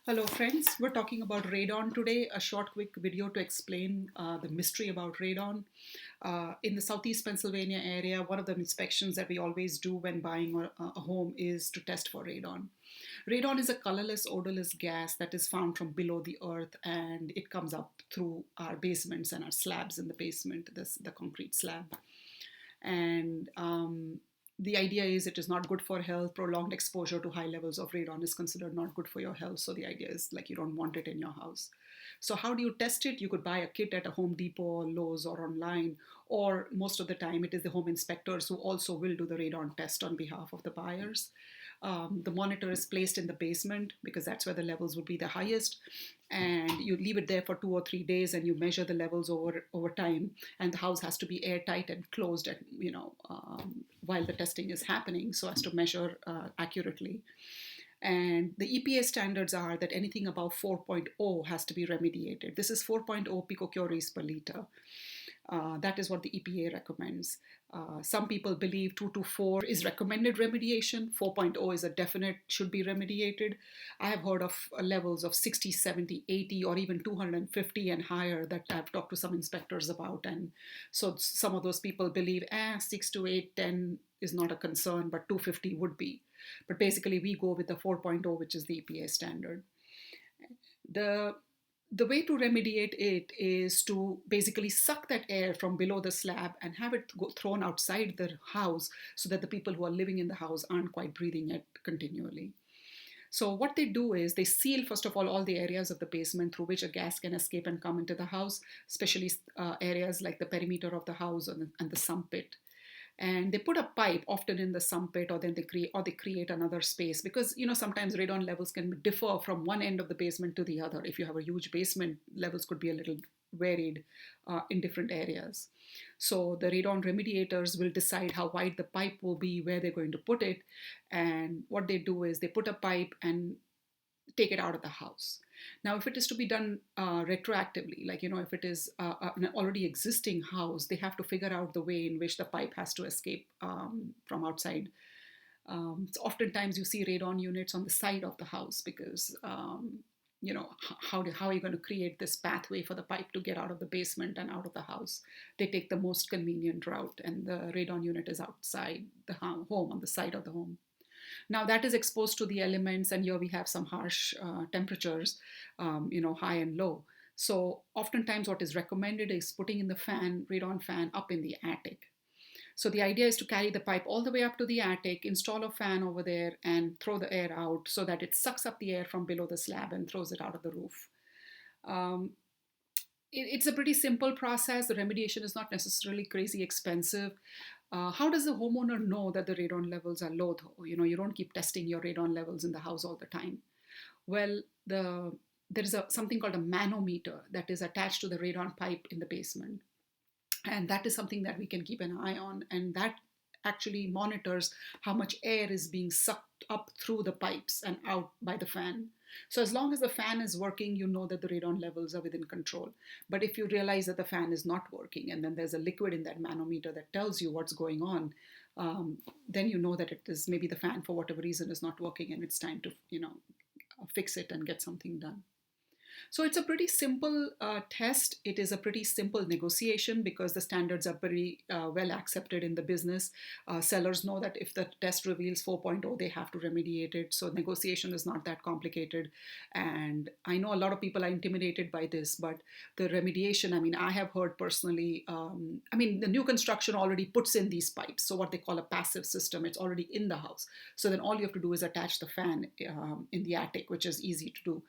Hello friends, we're talking about radon today, a short quick video to explain the mystery about radon. In the southeast Pennsylvania area, one of the inspections that we always do when buying a home is to test for radon. Radon is a colorless, odorless gas that is found from below the earth, and it comes up through our basements and our slabs in the basement, the concrete slab. And the idea is it is not good for health. Prolonged exposure to high levels of radon is considered not good for your health. So the idea is like you don't want it in your house. So how do you test it? You could buy a kit at a Home Depot or Lowe's or online, or most of the time it is the home inspectors who also will do the radon test on behalf of the buyers. The monitor is placed in the basement because that's where the levels would be the highest, and you leave it there for 2 or 3 days and you measure the levels over time, and the house has to be airtight and closed at, while the testing is happening, so as to measure accurately. And the EPA standards are that anything above 4.0 has to be remediated. This is 4.0 picocuries per liter. That is what the EPA recommends. Some people believe 2 to 4 is recommended remediation. 4.0 is a definite should be remediated. I have heard of levels of 60, 70, 80, or even 250 and higher that I've talked to some inspectors about. And so some of those people believe 6 to 8, 10 is not a concern, but 250 would be. But basically, we go with the 4.0, which is the EPA standard. The way to remediate it is to basically suck that air from below the slab and have it thrown outside the house so that the people who are living in the house aren't quite breathing it continually. So what they do is they seal, first of all the areas of the basement through which a gas can escape and come into the house, especially areas like the perimeter of the house and the sump pit. And they put a pipe often in the sump pit, or then they create another space, because sometimes radon levels can differ from one end of the basement to the other. If you have a huge basement, levels could be a little varied in different areas. So the radon remediators will decide how wide the pipe will be, where they're going to put it, and what they do is they put a pipe and take it out of the house. Now, if it is to be done retroactively, like, if it is an already existing house, they have to figure out the way in which the pipe has to escape from outside. So oftentimes you see radon units on the side of the house because, how are you going to create this pathway for the pipe to get out of the basement and out of the house? They take the most convenient route, and the radon unit is outside the home, on the side of the home. Now that is exposed to the elements, and here we have some harsh temperatures, high and low. So oftentimes what is recommended is putting in the radon fan up in the attic. So the idea is to carry the pipe all the way up to the attic, install a fan over there, and throw the air out so that it sucks up the air from below the slab and throws it out of the roof. It's a pretty simple process. The remediation is not necessarily crazy expensive. How does the homeowner know that the radon levels are low though? You don't keep testing your radon levels in the house all the time. Well, there is something called a manometer that is attached to the radon pipe in the basement. And that is something that we can keep an eye on. And that actually monitors how much air is being sucked up through the pipes and out by the fan. So as long as the fan is working, you know that the radon levels are within control. But if you realize that the fan is not working, and then there's a liquid in that manometer that tells you what's going on, then you know that it is maybe the fan, for whatever reason, is not working, and it's time to fix it and get something done. So it's a pretty simple test. It is a pretty simple negotiation because the standards are pretty well accepted in the business. Sellers know that if the test reveals 4.0, they have to remediate it. So negotiation is not that complicated. And I know a lot of people are intimidated by this, but the remediation, I have heard personally, the new construction already puts in these pipes. So what they call a passive system, it's already in the house. So then all you have to do is attach the fan in the attic, which is easy to do.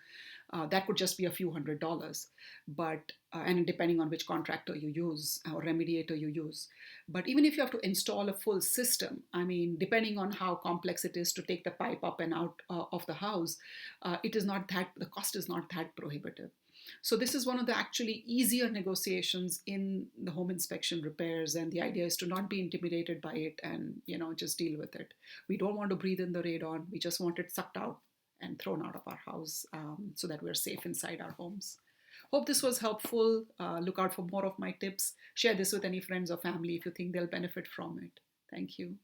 That could just be a few $100s, but and depending on which contractor you use or remediator you use. But even if you have to install a full system, depending on how complex it is to take the pipe up and out of the house, the cost is not that prohibitive. So this is one of the actually easier negotiations in the home inspection repairs, and the idea is to not be intimidated by it and just deal with it. We don't want to breathe in the radon. We just want it sucked out and thrown out of our house so that we're safe inside our homes. Hope this was helpful. Look out for more of my tips. Share this with any friends or family if you think they'll benefit from it. Thank you.